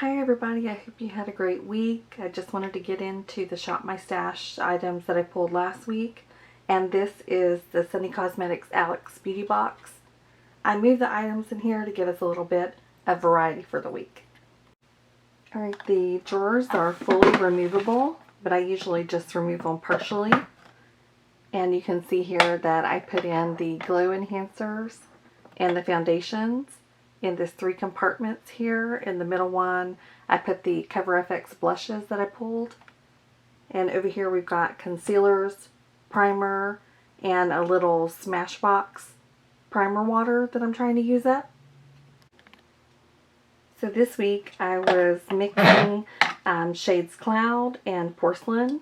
Hi everybody, I hope you had a great week. I just wanted to get into the Shop My Stash items that I pulled last week. And this is the Sunny Cosmetics Alex Beauty Box. I moved the items in here to give us a little bit of variety for the week. Alright, the drawers are fully removable, but I usually just remove them partially. And you can see here that I put in the glow enhancers and the foundations in this 3 compartments here. In the middle one, I put the Cover FX blushes that I pulled. And over here we've got concealers, primer, and a little Smashbox primer water that I'm trying to use up. So this week I was mixing shades Cloud and Porcelain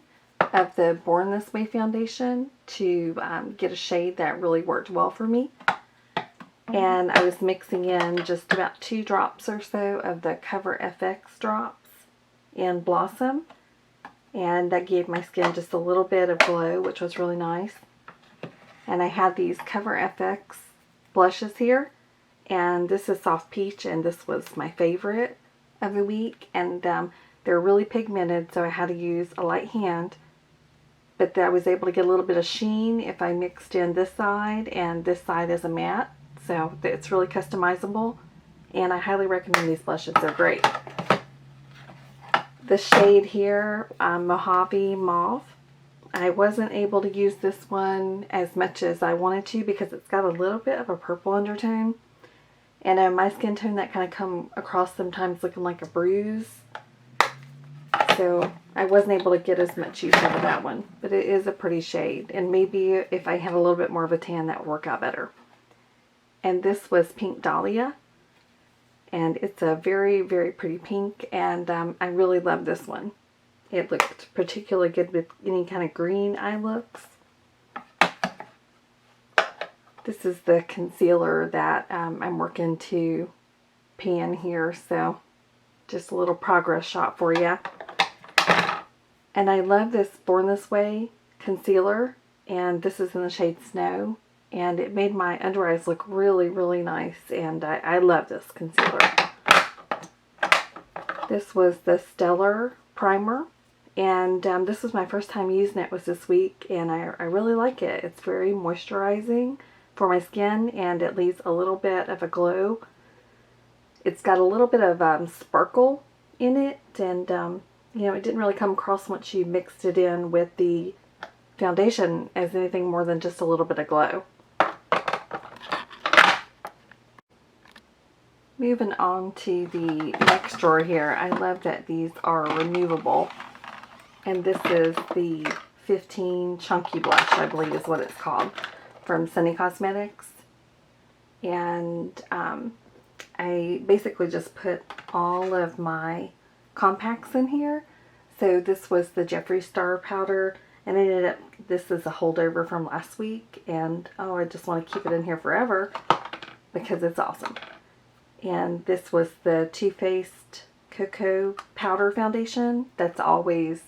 of the Born This Way foundation to get a shade that really worked well for me. And I was mixing in just about 2 drops or so of the Cover FX drops in Blossom. And that gave my skin just a little bit of glow, which was really nice. And I had these Cover FX blushes here. And this is Soft Peach, and this was my favorite of the week. And they're really pigmented, so I had to use a light hand. But I was able to get a little bit of sheen if I mixed in this side, and this side is a matte. So it's really customizable, and I highly recommend these blushes. They're great. The shade here, Mojave Mauve. I wasn't able to use this one as much as I wanted to because it's got a little bit of a purple undertone. And my skin tone, that kind of come across sometimes looking like a bruise. So I wasn't able to get as much use out of that one. But it is a pretty shade. And maybe if I had a little bit more of a tan, that would work out better. And this was Pink Dahlia, and it's a very, very pretty pink, and I really love this one. It looked particularly good with any kind of green eye looks. This is the concealer that I'm working to pan here, so just a little progress shot for you. And I love this Born This Way concealer, and this is in the shade Snow. And it made my under eyes look really, really nice. And I love this concealer. This was the Stellar Primer. And this was my first time using it was this week. And I really like it. It's very moisturizing for my skin. And it leaves a little bit of a glow. It's got a little bit of sparkle in it. And, you know, it didn't really come across once you mixed it in with the foundation as anything more than just a little bit of glow. Moving on to the next drawer here, I love that these are removable. And this is the 15 Chunky Blush, I believe is what it's called, from Sunny Cosmetics. And I basically just put all of my compacts in here. So this was the Jeffree Star powder, and I ended up, this is a holdover from last week. And oh, I just want to keep it in here forever because it's awesome. And this was the Too Faced Cocoa Powder Foundation. That's always,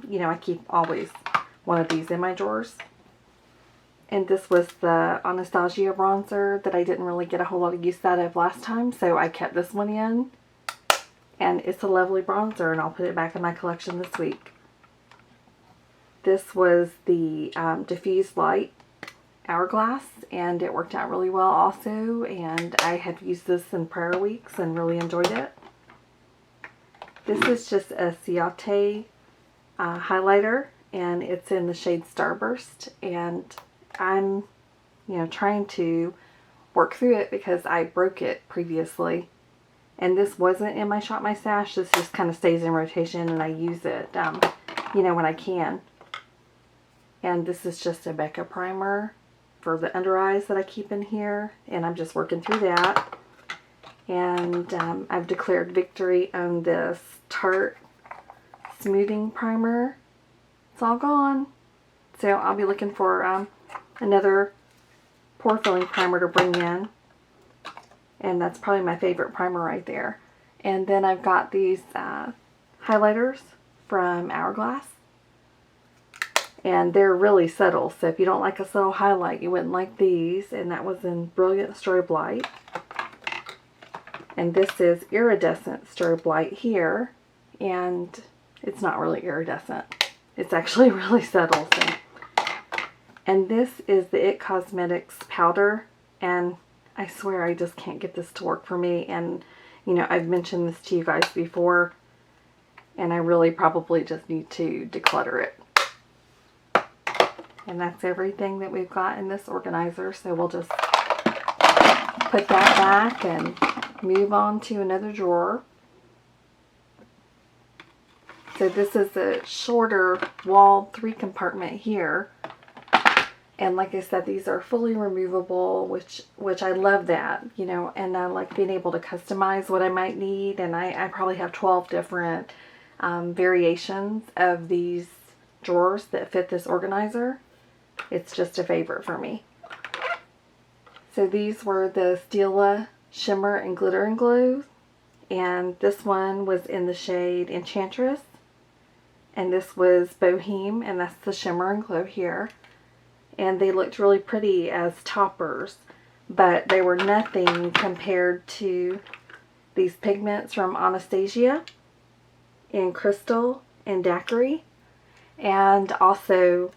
you know, I keep always one of these in my drawers. And this was the Anastasia bronzer that I didn't really get a whole lot of use out of last time, so I kept this one in. And it's a lovely bronzer, and I'll put it back in my collection this week. This was the Diffuse Light Hourglass, and it worked out really well also, and I have used this in prior weeks and really enjoyed it. This is just a Ciate highlighter, and it's in the shade Starburst, and I'm, you know, trying to work through it because I broke it previously, and this wasn't in my Shop My Stash. This just kind of stays in rotation, and I use it, you know, when I can. And this is just a Becca primer for the under eyes that I keep in here, and I'm just working through that. And I've declared victory on this Tarte smoothing primer. It's all gone, so I'll be looking for another pore filling primer to bring in, and that's probably my favorite primer right there. And then I've got these highlighters from Hourglass. And they're really subtle, so if you don't like a subtle highlight, you wouldn't like these. And that was in Brilliant Strobe Light. And this is Iridescent Strobe Light here. And it's not really iridescent. It's actually really subtle. So. And this is the IT Cosmetics powder. And I swear I just can't get this to work for me. And, you know, I've mentioned this to you guys before. And I really probably just need to declutter it. And that's everything that we've got in this organizer. So we'll just put that back and move on to another drawer. So this is a shorter wall 3-compartment here. And like I said, these are fully removable, which I love that, you know, and I like being able to customize what I might need. And I probably have 12 different variations of these drawers that fit this organizer. It's just a favorite for me. So these were the Stila Shimmer and Glitter and Glow. And this one was in the shade Enchantress. And this was Boheme, and that's the Shimmer and Glow here. And they looked really pretty as toppers, but they were nothing compared to these pigments from Anastasia in Crystal and Daiquiri. And also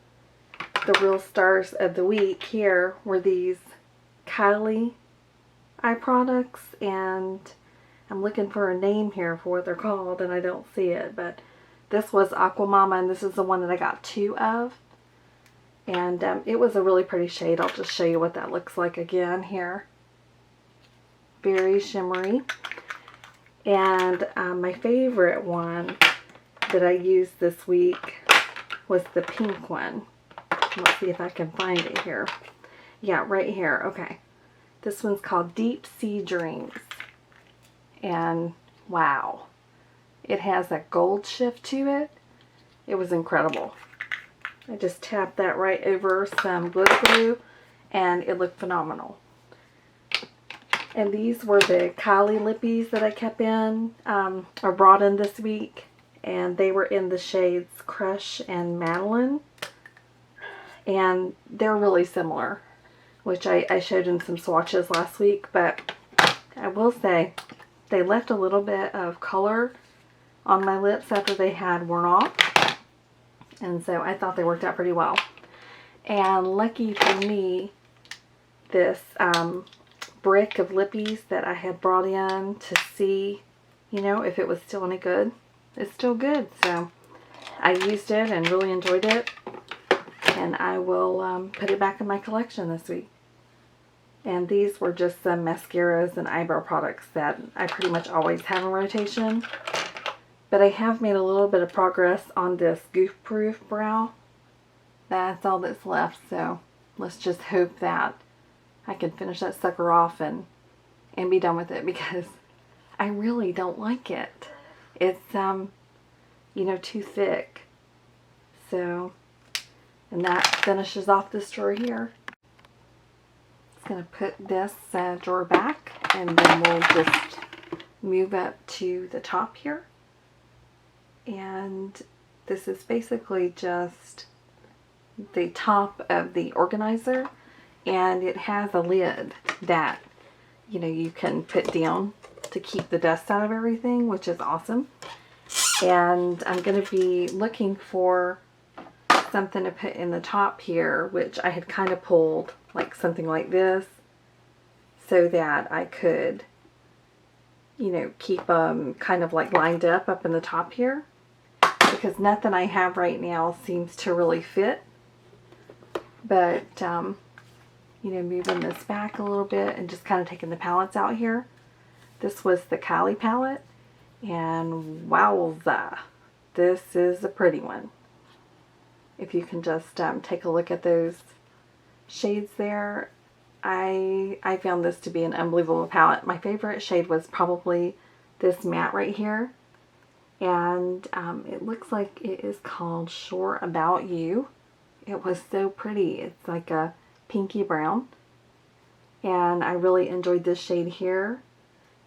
the real stars of the week here were these Kylie eye products, and I'm looking for a name here for what they're called and I don't see it, but this was Aqua Mama, and this is the one that I got 2 of. And it was a really pretty shade. I'll just show you what that looks like again here. Very shimmery. And my favorite one that I used this week was the pink one. Let's see if I can find it here. Yeah, right here. Okay. This one's called Deep Sea Dreams. And wow. It has a gold shift to it. It was incredible. I just tapped that right over some glitter glue and it looked phenomenal. And these were the Kylie lippies that I kept in, or brought in this week. And they were in the shades Crush and Madeline. And they're really similar, which I showed in some swatches last week. But I will say they left a little bit of color on my lips after they had worn off. And so I thought they worked out pretty well. And lucky for me, this brick of lippies that I had brought in to see, you know, if it was still any good. It's still good. So I used it and really enjoyed it. And I will put it back in my collection this week. And these were just some mascaras and eyebrow products that I pretty much always have in rotation. But I have made a little bit of progress on this Goof Proof brow. That's all that's left, so let's just hope that I can finish that sucker off and be done with it, because I really don't like it. It's, you know, too thick. So, and that finishes off this drawer here. Just going to put this drawer back, and then we'll just move up to the top here. And this is basically just the top of the organizer, and it has a lid that, you know, you can put down to keep the dust out of everything, which is awesome. And I'm going to be looking for something to put in the top here, which I had kind of pulled, like something like this, so that I could, you know, keep them kind of like lined up in the top here. Because nothing I have right now seems to really fit. But, you know, moving this back a little bit and just kind of taking the palettes out here. This was the Kylie palette. And wowza, this is a pretty one. If you can just take a look at those shades there. I found this to be an unbelievable palette. My favorite shade was probably this matte right here. And it looks like it is called Sure About You. It was so pretty. It's like a pinky brown. And I really enjoyed this shade here.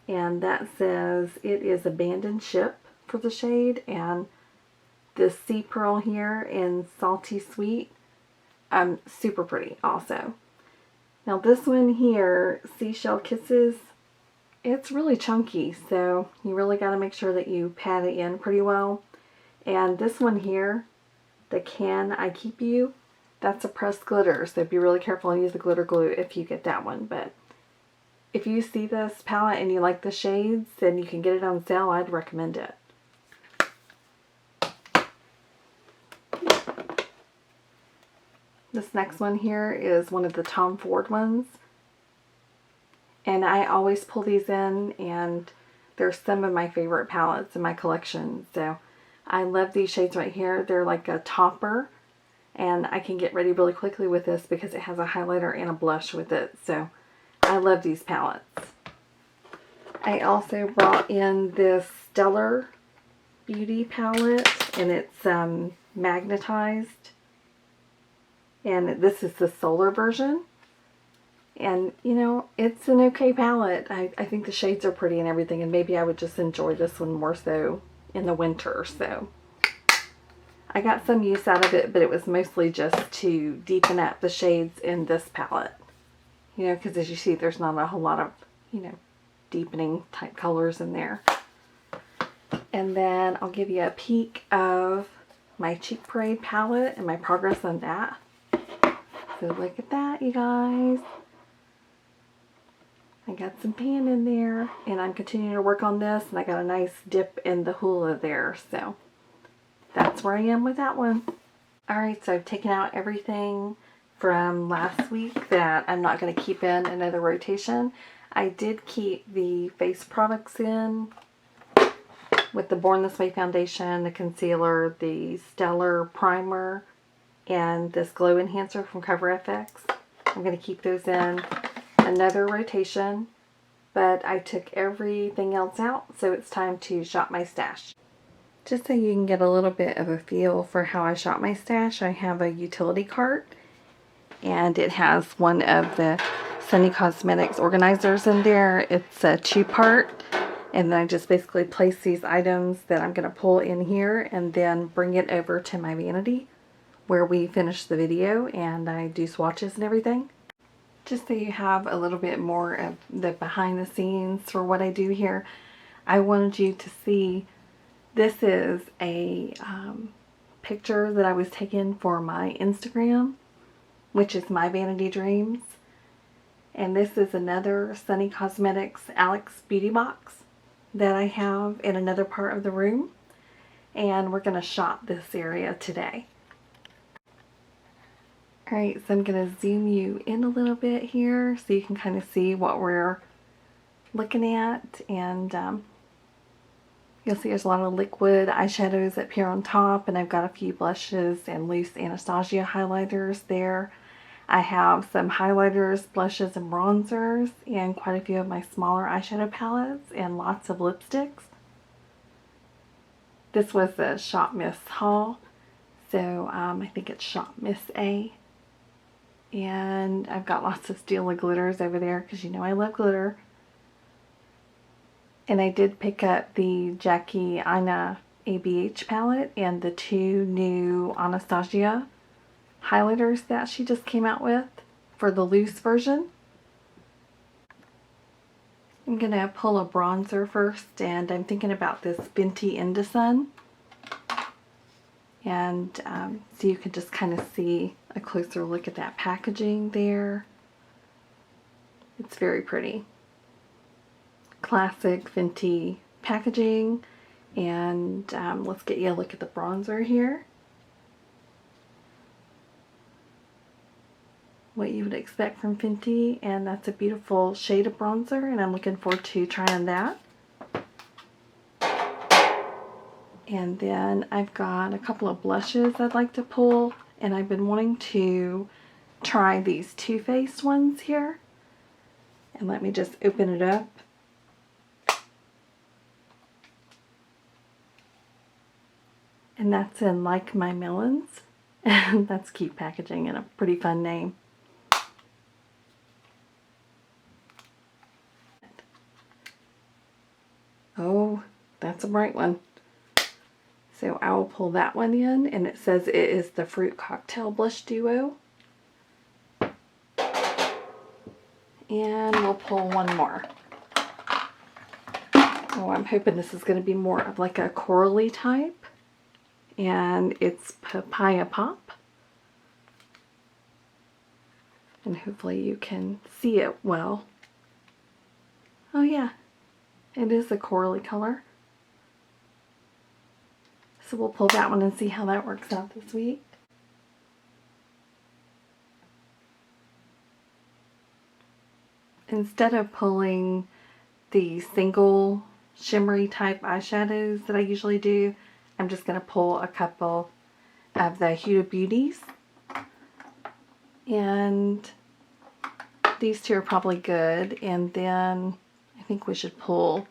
And that says it is Abandoned Ship for the shade. And this Sea Pearl here in Salty Sweet. Super pretty also. Now this one here, Seashell Kisses. it's really chunky, so you really got to make sure that you pat it in pretty well. And this one here, the Can I Keep You, that's a pressed glitter, so be really careful and use the glitter glue if you get that one. But if you see this palette and you like the shades and you can get it on sale, I'd recommend it. This next one here is one of the Tom Ford ones. And I always pull these in, and they're some of my favorite palettes in my collection. So I love these shades right here. They're like a topper, and I can get ready really quickly with this because it has a highlighter and a blush with it. So I love these palettes. I also brought in this Stellar Beauty palette, and it's magnetized. And this is the solar version. And, you know, it's an okay palette. I think the shades are pretty and everything, and maybe I would just enjoy this one more so in the winter. So I got some use out of it, but it was mostly just to deepen up the shades in this palette. You know, because as you see, there's not a whole lot of, you know, deepening type colors in there. And then I'll give you a peek of my Cheek Parade palette and my progress on that. So look at that, you guys. I got some pan in there, and I'm continuing to work on this, and I got a nice dip in the hula there, so that's where I am with that one. Alright, so I've taken out everything from last week that I'm not going to keep in another rotation. I did keep the face products in with the Born This Way foundation, the concealer, the Stellar primer, and this glow enhancer from Cover FX. I'm going to keep those in another rotation, but I took everything else out, so it's time to shop my stash. Just so you can get a little bit of a feel for how I shop my stash, I have a utility cart, and it has one of the Sunny Cosmetics organizers in there. It's a 2-part, and then I just basically place these items that I'm going to pull in here and then bring it over to my vanity where we finish the video and I do swatches and everything. Just so you have a little bit more of the behind the scenes for what I do here, I wanted you to see this is a picture that I was taking for my Instagram, which is My Vanity Dreams. And this is another Sunny Cosmetics Alex Beauty box that I have in another part of the room. And we're going to shop this area today. Alright, so I'm going to zoom you in a little bit here so you can kind of see what we're looking at. And you'll see there's a lot of liquid eyeshadows up here on top, and I've got a few blushes and loose Anastasia highlighters there. I have some highlighters, blushes, and bronzers, and quite a few of my smaller eyeshadow palettes, and lots of lipsticks. This was a Shop Miss haul, so I think it's Shop Miss A. And I've got lots of Stila glitters over there because you know I love glitter. And I did pick up the Jackie Aina ABH palette and the 2 new Anastasia highlighters that she just came out with for the loose version. I'm going to pull a bronzer first, and I'm thinking about this Fenty Indosun. And so you can just kind of see a closer look at that packaging there. It's very pretty. Classic Fenty packaging. And let's get you a look at the bronzer here. What you would expect from Fenty, and that's a beautiful shade of bronzer, and I'm looking forward to trying that. And then I've got a couple of blushes I'd like to pull, and I've been wanting to try these Too Faced ones here. And let me just open it up. And that's in Like My Melons. And that's cute packaging and a pretty fun name. Oh, that's a bright one. So I will pull that one in, and it says it is the Fruit Cocktail Blush Duo. And we'll pull one more. So I'm hoping this is going to be more of like a corally type. And it's Papaya Pop. And hopefully you can see it well. Oh yeah, it is a corally color. So we'll pull that one and see how that works out this week. Instead of pulling the single shimmery type eyeshadows that I usually do, I'm just going to pull a couple of the Huda Beauties. And these two are probably good. And then I think we should pull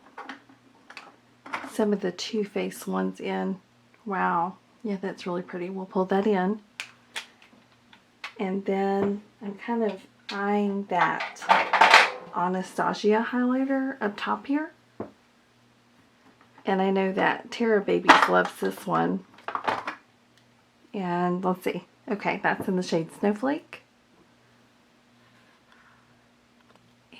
some of the Too Faced ones in. Wow. Yeah, that's really pretty. We'll pull that in. And then I'm kind of eyeing that Anastasia highlighter up top here. And I know that Tara Babies loves this one. And let's see. Okay, that's in the shade Snowflake.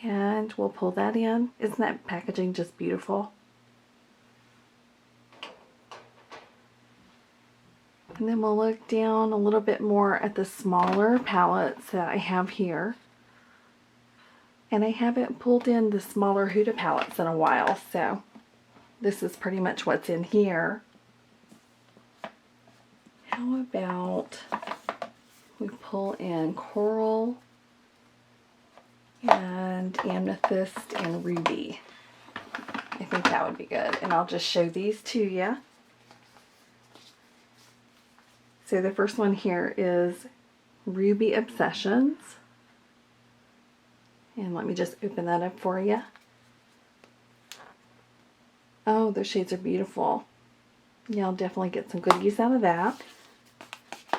And we'll pull that in. Isn't that packaging just beautiful? And then we'll look down a little bit more at the smaller palettes that I have here. And I haven't pulled in the smaller Huda palettes in a while, so this is pretty much what's in here. How about we pull in Coral and Amethyst and Ruby? I think that would be good. And I'll just show these to you. So the first one here is Ruby Obsessions. And let me just open that up for you. Oh, those shades are beautiful. Yeah, I'll definitely get some good use out of that.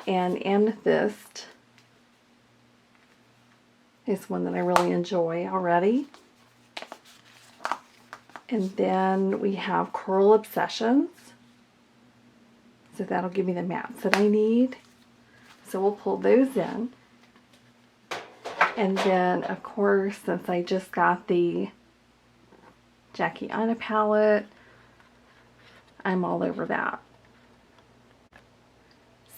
And Amethyst is one that I really enjoy already. And then we have Coral Obsessions. So that'll give me the mattes that I need. So we'll pull those in. And then, of course, since I just got the Jackie Aina palette, I'm all over that.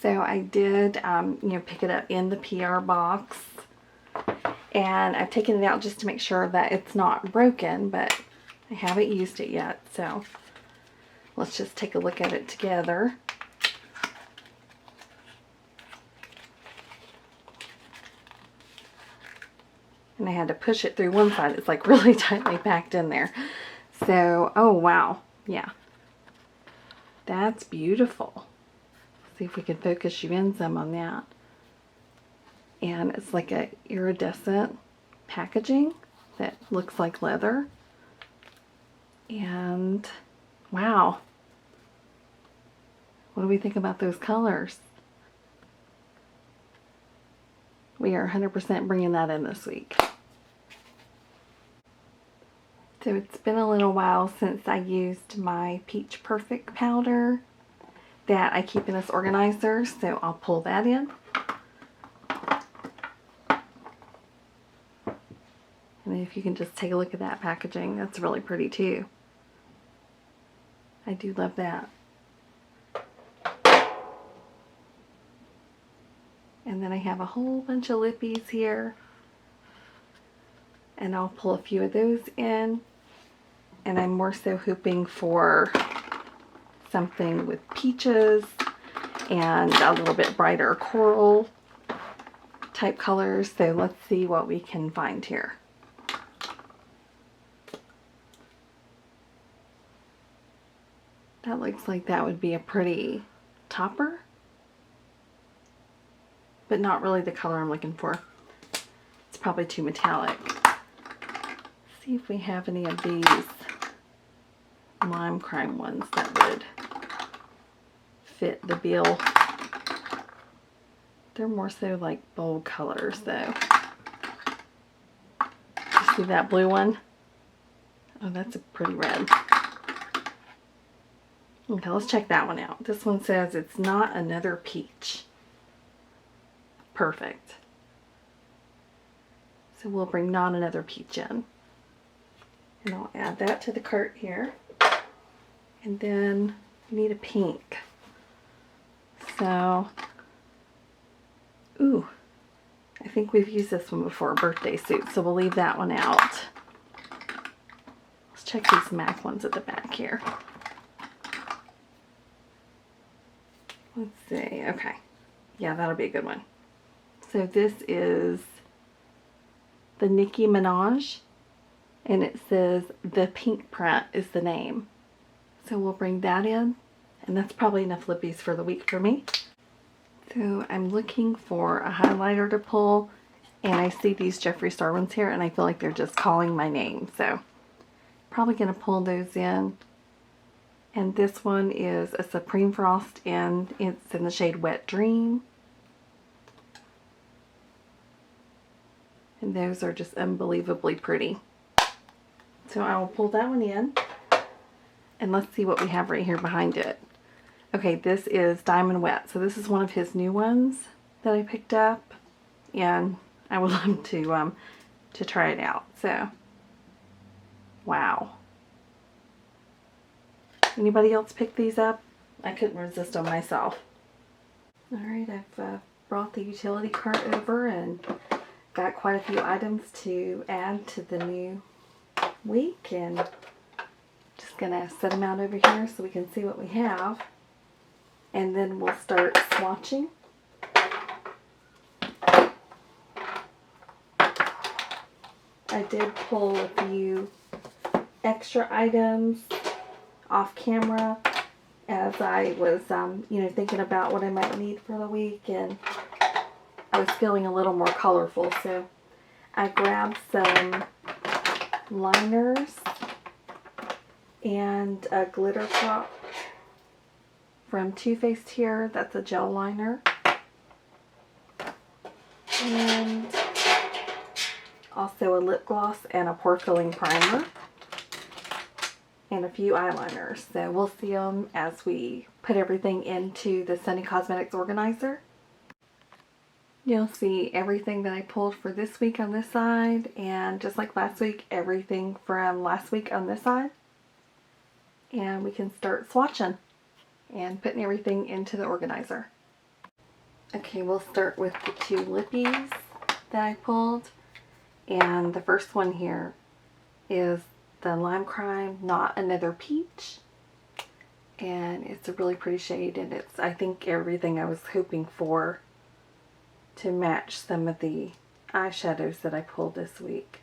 So I did, pick it up in the PR box. And I've taken it out just to make sure that it's not broken, but I haven't used it yet. So let's just take a look at it together. And I had to push it through one side. It's like really tightly packed in there. So, oh wow. Yeah. That's beautiful. Let's see if we can focus you in some on that. And it's like a iridescent packaging that looks like leather. And wow. What do we think about those colors? We are 100% bringing that in this week. So it's been a little while since I used my Peach Perfect powder that I keep in this organizer, so I'll pull that in. And if you can just take a look at that packaging, that's really pretty too. I do love that. And then I have a whole bunch of lippies here. And I'll pull a few of those in. And I'm more so hoping for something with peaches and a little bit brighter coral type colors. So let's see what we can find here. That looks like that would be a pretty topper, but not really the color I'm looking for. It's probably too metallic. See if we have any of these lime crime ones that would fit the bill. They're more so like bold colors though. You see that blue one? Oh, that's a pretty red. Okay, let's check that one out. This one says it's not another peach. Perfect. So we'll bring not another peach in. And I'll add that to the cart here. And then we need a pink. So, ooh, I think we've used this one before, birthday suit, so we'll leave that one out. Let's check these MAC ones at the back here. Let's see, okay. Yeah, that'll be a good one. So this is the Nicki Minaj, and it says The Pink Print is the name. So we'll bring that in, and that's probably enough lippies for the week for me. So I'm looking for a highlighter to pull, and I see these Jeffree Star ones here, and I feel like they're just calling my name. So probably going to pull those in. And this one is a Supreme Frost, and it's in the shade Wet Dream. And those are just unbelievably pretty. So I will pull that one in. And let's see what we have right here behind it. Okay, this is Diamond Wet. So this is one of his new ones that I picked up. And I would love to try it out. So, wow. Anybody else pick these up? I couldn't resist them myself. Alright, I've brought the utility cart over and got quite a few items to add to the new week, and just gonna set them out over here so we can see what we have, and then we'll start swatching. I did pull a few extra items off camera as I was thinking about what I might need for the week, and I was feeling a little more colorful, so I grabbed some liners and a glitter pop from Too Faced here. That's a gel liner. And also a lip gloss and a pore filling primer. And a few eyeliners. So we'll see them as we put everything into the Sunny Cosmetics organizer. You'll see everything that I pulled for this week on this side, and just like last week, everything from last week on this side. And we can start swatching and putting everything into the organizer. Okay, we'll start with the two lippies that I pulled. And the first one here is the Lime Crime Not Another Peach. And it's a really pretty shade, and it's, I think, everything I was hoping for to match some of the eyeshadows that I pulled this week.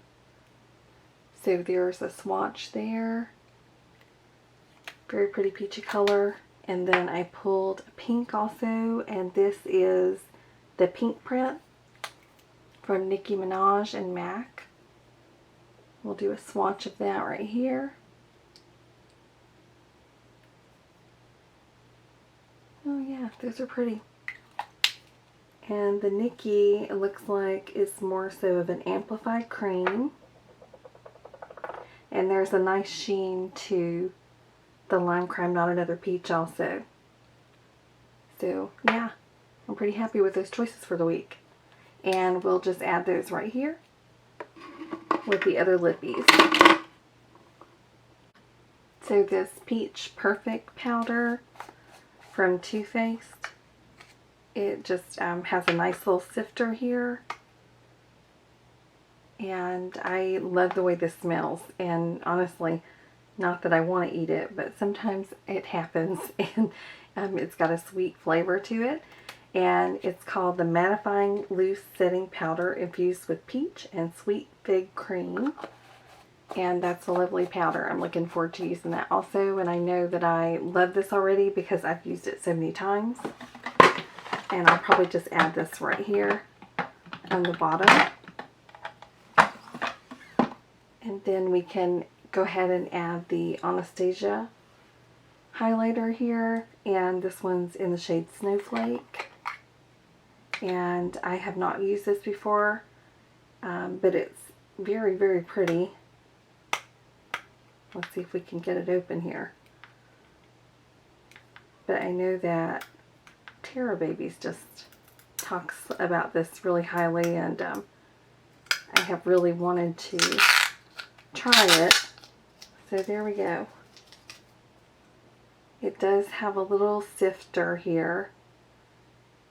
So there's a swatch there. Very pretty peachy color. And then I pulled a pink also, and this is the Pink Print from Nicki Minaj and MAC. We'll do a swatch of that right here. Oh yeah, those are pretty. And the Nicki, it looks like, is more so of an amplified cream. And there's a nice sheen to the Lime Crime Not Another Peach also. So yeah, I'm pretty happy with those choices for the week. And we'll just add those right here with the other lippies. So this Peach Perfect powder from Too Faced, it just has a nice little sifter here, and I love the way this smells. And honestly, not that I want to eat it, but sometimes it happens, and it's got a sweet flavor to it. And it's called the Mattifying Loose Setting Powder infused with peach and sweet fig cream. And that's a lovely powder. I'm looking forward to using that also. And I know that I love this already because I've used it so many times. And I'll probably just add this right here on the bottom. And then we can go ahead and add the Anastasia highlighter here. And this one's in the shade Snowflake. And I have not used this before, but it's very, very pretty. Let's see if we can get it open here. But I know that Tara Babies just talks about this really highly, and I have really wanted to try it. So there we go. It does have a little sifter here,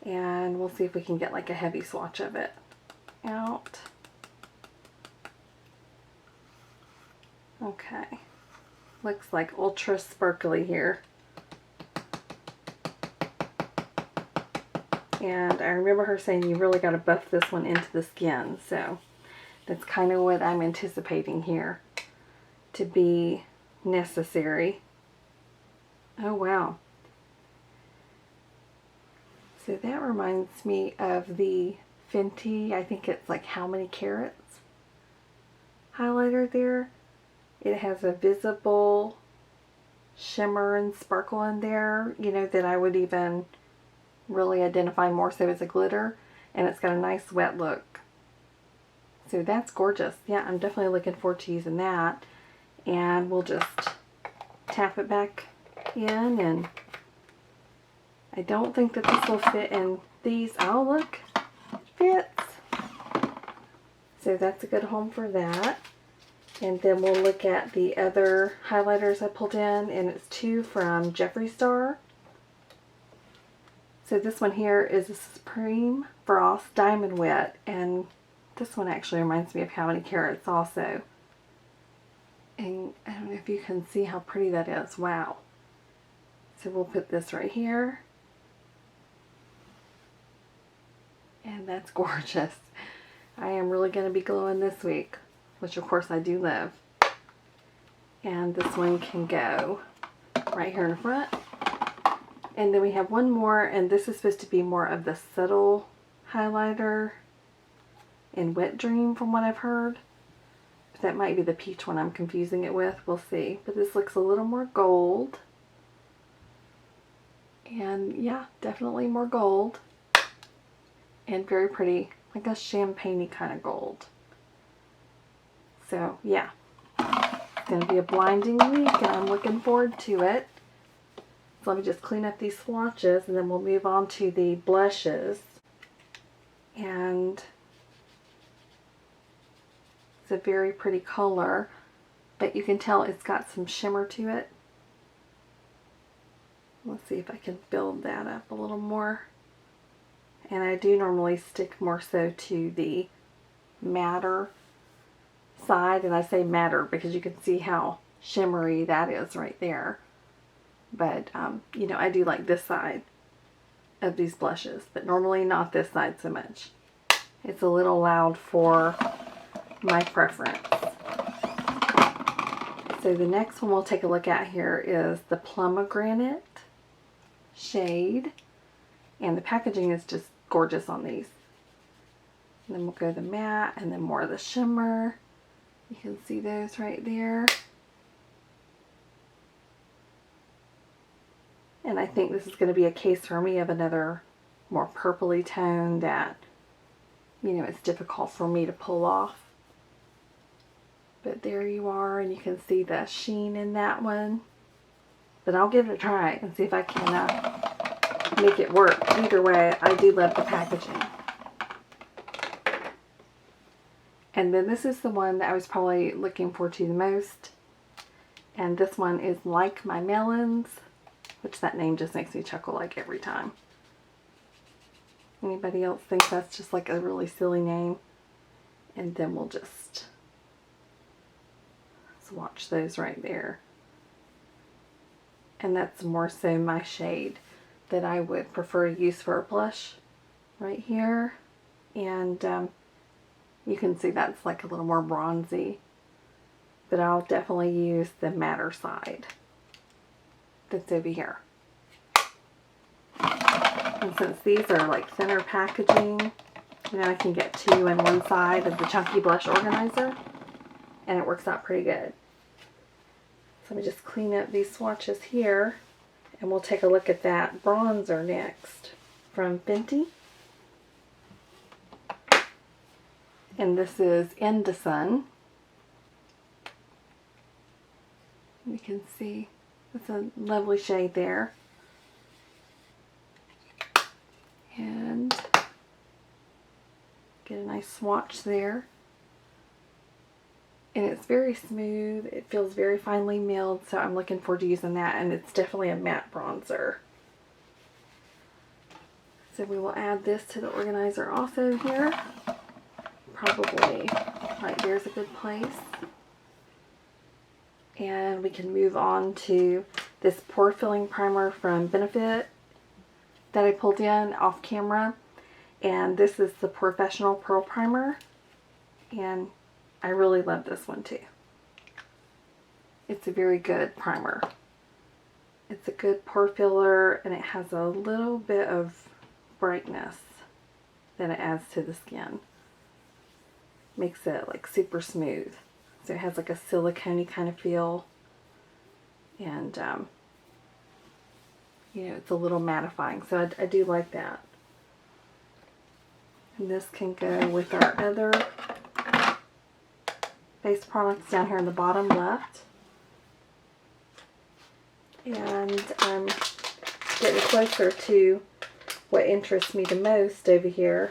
and we'll see if we can get like a heavy swatch of it out. Okay, looks like ultra sparkly here. And I remember her saying you really got to buff this one into the skin, so that's kind of what I'm anticipating here to be necessary. Oh wow. So that reminds me of the Fenty, I think it's like How Many Carats highlighter there. It has a visible shimmer and sparkle in there, you know, that I would even really identify more so as a glitter, and it's got a nice wet look. So that's gorgeous. Yeah, I'm definitely looking forward to using that. And we'll just tap it back in, and I don't think that this will fit in these. Oh look, it fits. So that's a good home for that. And then we'll look at the other highlighters I pulled in, and it's two from Jeffree Star. So this one here is a Supreme Frost Diamond Wet, and this one actually reminds me of How Many Carats also. And I don't know if you can see how pretty that is. Wow. So we'll put this right here. And that's gorgeous. I am really going to be glowing this week, which of course I do love. And this one can go right here in the front. And then we have one more, and this is supposed to be more of the subtle highlighter in Wet Dream from what I've heard. But that might be the peach one I'm confusing it with. We'll see. But this looks a little more gold. And yeah, definitely more gold. And very pretty, like a champagne-y kind of gold. So yeah, it's going to be a blinding week, and I'm looking forward to it. So let me just clean up these swatches, and then we'll move on to the blushes. And it's a very pretty color, but you can tell it's got some shimmer to it. Let's see if I can build that up a little more. And I do normally stick more so to the matter side, and I say matter because you can see how shimmery that is right there. But, you know, I do like this side of these blushes, but normally not this side so much. It's a little loud for my preference. So the next one we'll take a look at here is the Pomegranate shade. And the packaging is just gorgeous on these. And then we'll go the matte, and then more of the shimmer. You can see those right there. And I think this is going to be a case for me of another more purpley tone that, you know, it's difficult for me to pull off. But there you are, and you can see the sheen in that one. But I'll give it a try and see if I can make it work. Either way, I do love the packaging. And then this is the one that I was probably looking forward to the most. And this one is Like My Melons, which that name just makes me chuckle like every time. Anybody else think that's just like a really silly name? And then we'll just swatch those right there. And that's more so my shade that I would prefer to use for a blush right here. And you can see that's like a little more bronzy. But I'll definitely use the matter side that's over here. And since these are like thinner packaging, you know, I can get two in one side of the Chunky Blush Organizer, and it works out pretty good. So let me just clean up these swatches here, and we'll take a look at that bronzer next from Fenty. And this is In the Sun. You can see it's a lovely shade there. And get a nice swatch there. And it's very smooth. It feels very finely milled, so I'm looking forward to using that, and it's definitely a matte bronzer. So we will add this to the organizer also here. Probably right there's a good place. And we can move on to this pore filling primer from Benefit that I pulled in off camera. And this is the Professional Pearl Primer. And I really love this one too. It's a very good primer. It's a good pore filler, and it has a little bit of brightness that it adds to the skin. Makes it like super smooth. So it has like a silicone-y kind of feel. And, you know, it's a little mattifying. So I do like that. And this can go with our other face products down here in the bottom left. And I'm getting closer to what interests me the most over here.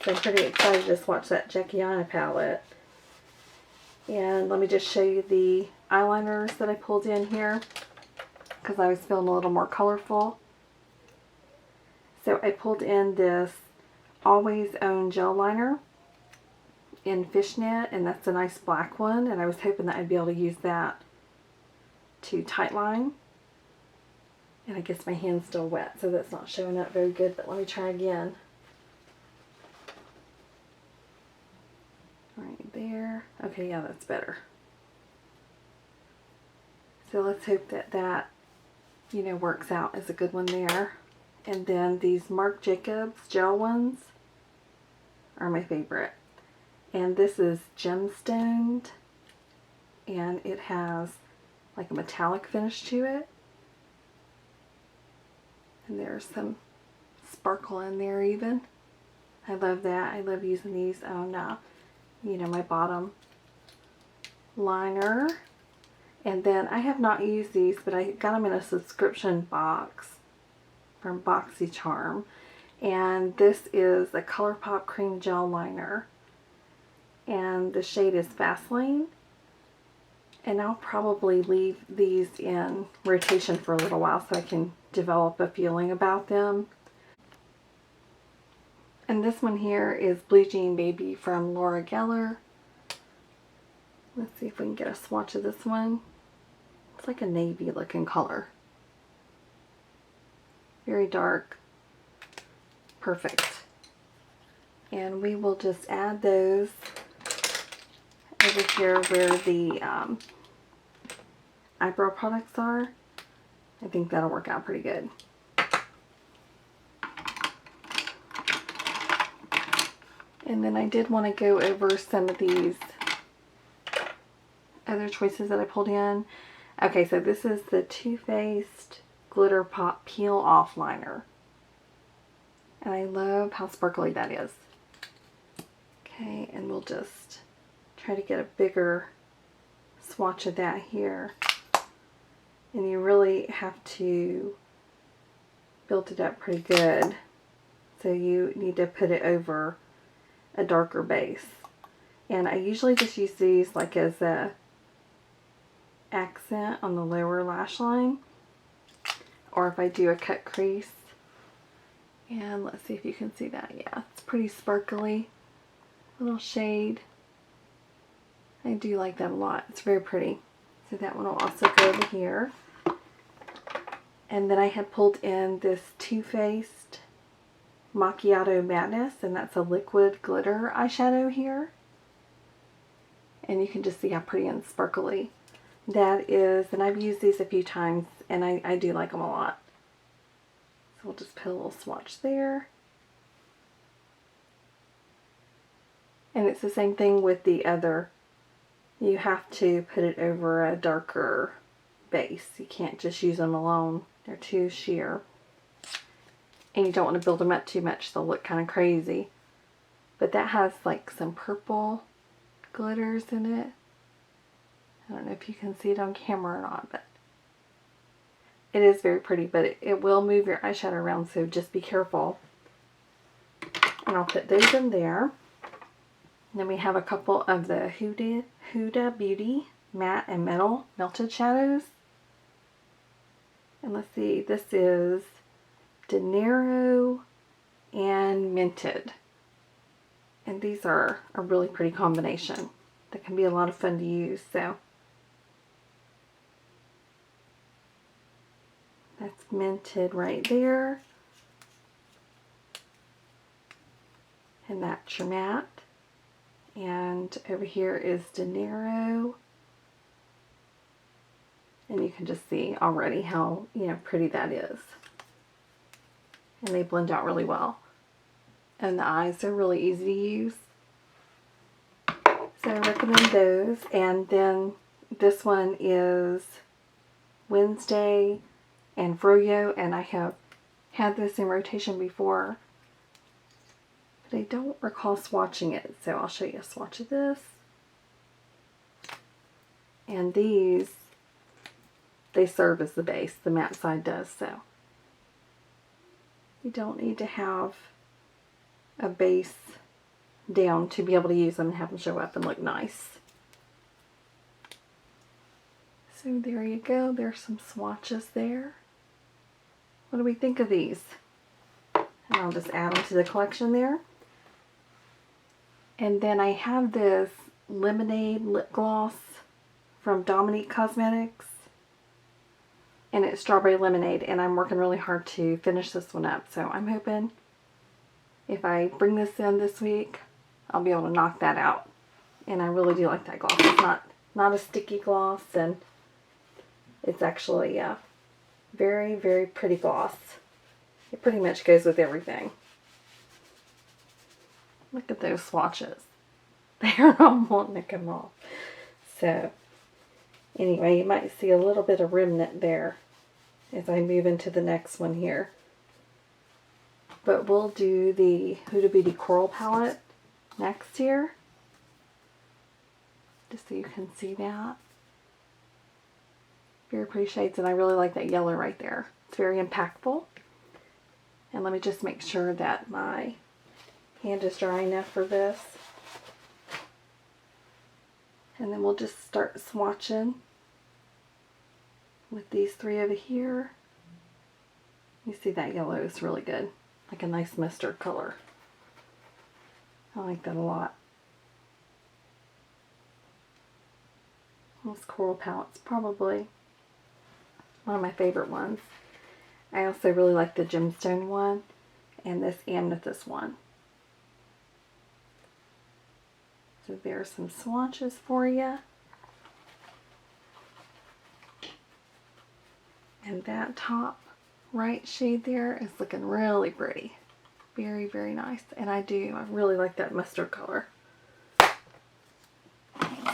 So I'm pretty excited to swatch that Jacquiana palette. And let me just show you the eyeliners that I pulled in here, because I was feeling a little more colorful. So I pulled in this Always Own gel liner in Fishnet, and that's a nice black one, and I was hoping that I'd be able to use that to tightline. And I guess my hand's still wet, so that's not showing up very good, but let me try again. Right there. Okay, yeah, that's better. So let's hope that that, you know, works out as a good one there. And then these Marc Jacobs gel ones are my favorite. And this is gemstoned, and it has like a metallic finish to it. And there's some sparkle in there even. I love that. I love using these on, you know, my bottom liner. And then I have not used these, but I got them in a subscription box from BoxyCharm. And this is a ColourPop Cream Gel Liner. And the shade is Vaseline. And I'll probably leave these in rotation for a little while so I can develop a feeling about them. And this one here is Blue Jean Baby from Laura Geller. Let's see if we can get a swatch of this one. It's like a navy looking color. Very dark. Perfect. And we will just add those over here where the eyebrow products are. I think that'll work out pretty good. And then I did want to go over some of these other choices that I pulled in. Okay, so this is the Too Faced Glitter Pop Peel Off Liner. And I love how sparkly that is. Okay, and we'll just try to get a bigger swatch of that here. And you really have to build it up pretty good. So you need to put it over a darker base. And I usually just use these like as a accent on the lower lash line, or if I do a cut crease. And let's see if you can see that. Yeah, it's pretty sparkly little shade. I do like that a lot. It's very pretty. So that one will also go over here. And then I had pulled in this Too Faced Macchiato Madness, and that's a liquid glitter eyeshadow here. And you can just see how pretty and sparkly that is. And I've used these a few times, and I do like them a lot. So we'll just put a little swatch there. And it's the same thing with the other. You have to put it over a darker base. You can't just use them alone. They're too sheer. And you don't want to build them up too much. They'll look kind of crazy. But that has like some purple glitters in it. I don't know if you can see it on camera or not, but it is very pretty. But it will move your eyeshadow around, so just be careful. And I'll put those in there. And then we have a couple of the Huda Beauty Matte and Metal Melted Shadows. And let's see, this is Dinero and Minted. And these are a really pretty combination that can be a lot of fun to use. So that's Minted right there. And that's your matte. And over here is Dinero. And you can just see already how, pretty that is. And they blend out really well. And the eyes are really easy to use. So I recommend those. And then this one is Wednesday and Froyo. And I have had this in rotation before. But I don't recall swatching it. So I'll show you a swatch of this. And these, they serve as the base. The matte side does so. You don't need to have a base down to be able to use them and have them show up and look nice. So there you go. There's some swatches there. What do we think of these? And I'll just add them to the collection there. And then I have this Lemonade lip gloss from Dominique Cosmetics. And it's Strawberry Lemonade. And I'm working really hard to finish this one up. So I'm hoping if I bring this in this week, I'll be able to knock that out. And I really do like that gloss. It's not a sticky gloss, and it's actually a very, very pretty gloss. It pretty much goes with everything. Look at those swatches. They're all wanting to come off. So, anyway, you might see a little bit of remnant there as I move into the next one here. But we'll do the Huda Beauty Coral Palette next here. Just so you can see that. Very pretty shades, and I really like that yellow right there. It's very impactful. And let me just make sure that my hand is dry enough for this. And then we'll just start swatching with these three over here. You see that yellow is really good. Like a nice mustard color. I like that a lot. This Coral Palette's probably one of my favorite ones. I also really like the Gemstone one and this Amethyst one. So there's some swatches for you. And that top right shade there is looking really pretty. Very, very nice. And I really like that mustard color.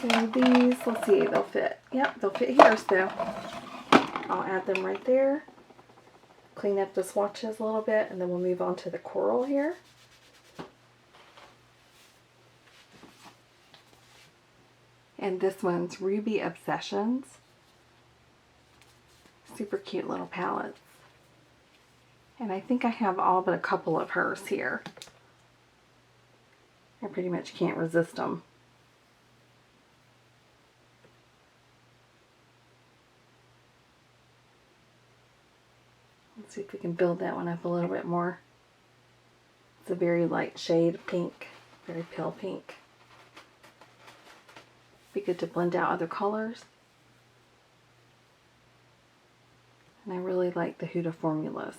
So these, let's see, they'll fit. Yep, they'll fit here, so I'll add them right there. Clean up the swatches a little bit, and then we'll move on to the coral here. And this one's Ruby Obsessions. Super cute little palettes. And I think I have all but a couple of hers here. I pretty much can't resist them. Let's see if we can build that one up a little bit more. It's a very light shade of pink, very pale pink. Be good to blend out other colors. And I really like the Huda formulas.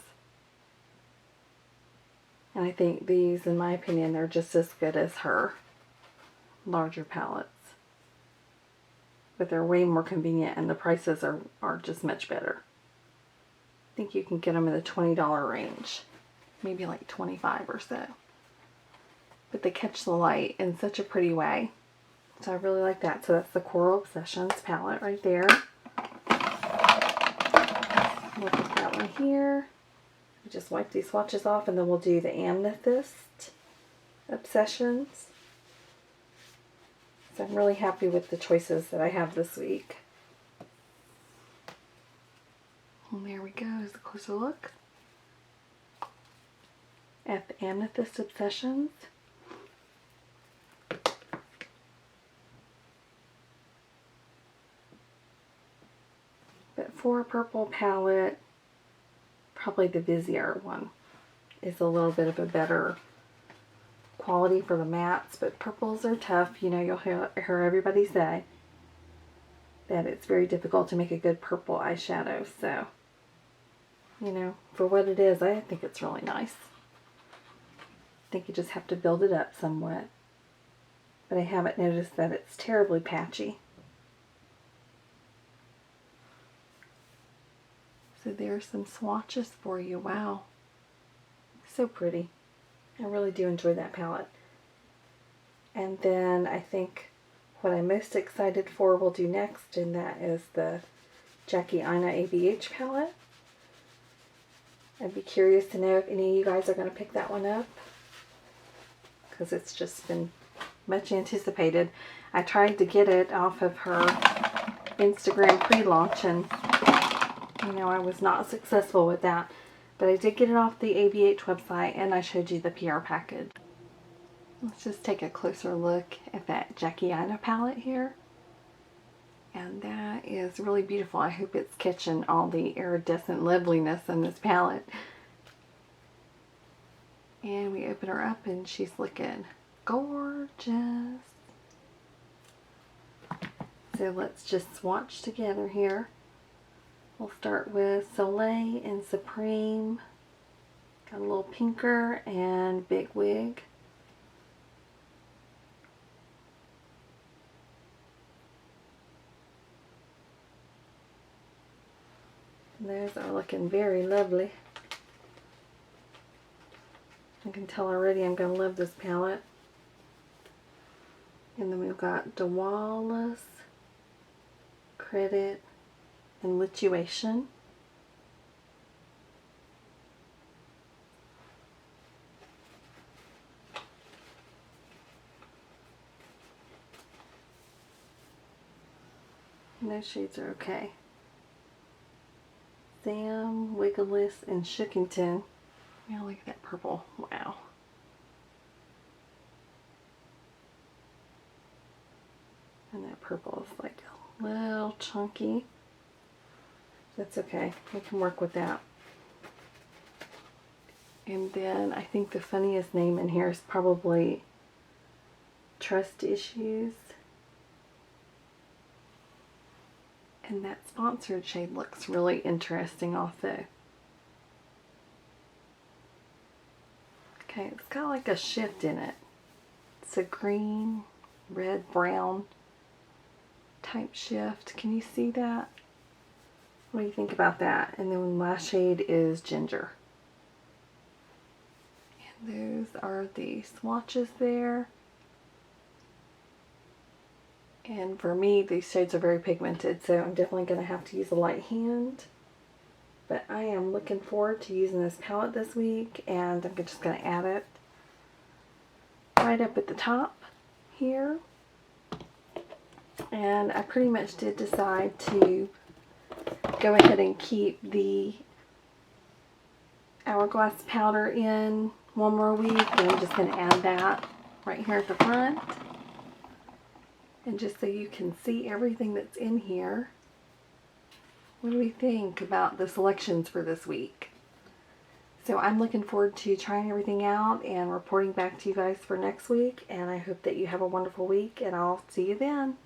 And I think these, in my opinion, they're just as good as her larger palettes. But they're way more convenient, and the prices are just much better. I think you can get them in the $20 range. Maybe like 25 or so. But they catch the light in such a pretty way. So I really like that. So that's the Coral Obsessions palette right there. Look at that one here. Just wipe these swatches off, and then we'll do the Amethyst Obsessions. So I'm really happy with the choices that I have this week. And there we go. Here's a closer look at the Amethyst Obsessions. But for a purple palette, probably the Viseart one is a little bit of a better quality for the mattes, but purples are tough. You know, you'll hear everybody say that it's very difficult to make a good purple eyeshadow. So, you know, for what it is, I think it's really nice. I think you just have to build it up somewhat. But I haven't noticed that it's terribly patchy. So there's some swatches for you. Wow. So pretty. I really do enjoy that palette. And then I think what I'm most excited for we'll do next, and that is the Jackie Aina ABH palette. I'd be curious to know if any of you guys are going to pick that one up, because it's just been much anticipated. I tried to get it off of her Instagram pre-launch, and you know, I was not successful with that. But I did get it off the ABH website, and I showed you the PR package. Let's just take a closer look at that Jackie Aina palette here. And that is really beautiful. I hope it's catching all the iridescent loveliness in this palette. And we open her up and she's looking gorgeous. So let's just swatch together here. We'll start with Soleil and Supreme. Got a little pinker and Big Wig. And those are looking very lovely. I can tell already I'm going to love this palette. And then we've got Dawalas, Credit, and Lituation. And those shades are okay. Sam, Wiggleless, and Shookington. Yeah, look at that purple. Wow. And that purple is like a little chunky. That's okay. We can work with that. And then I think the funniest name in here is probably Trust Issues. And that sponsored shade looks really interesting also. Okay, it's got like a shift in it. It's a green, red, brown type shift. Can you see that? What do you think about that? And then my shade is Ginger. And those are the swatches there. And for me, these shades are very pigmented, so I'm definitely going to have to use a light hand. But I am looking forward to using this palette this week, and I'm just going to add it right up at the top here. And I pretty much did decide to go ahead and keep the Hourglass powder in one more week, and I'm just going to add that right here at the front. And just so you can see everything that's in here, what do we think about the selections for this week? So I'm looking forward to trying everything out and reporting back to you guys for next week. And I hope that you have a wonderful week, and I'll see you then.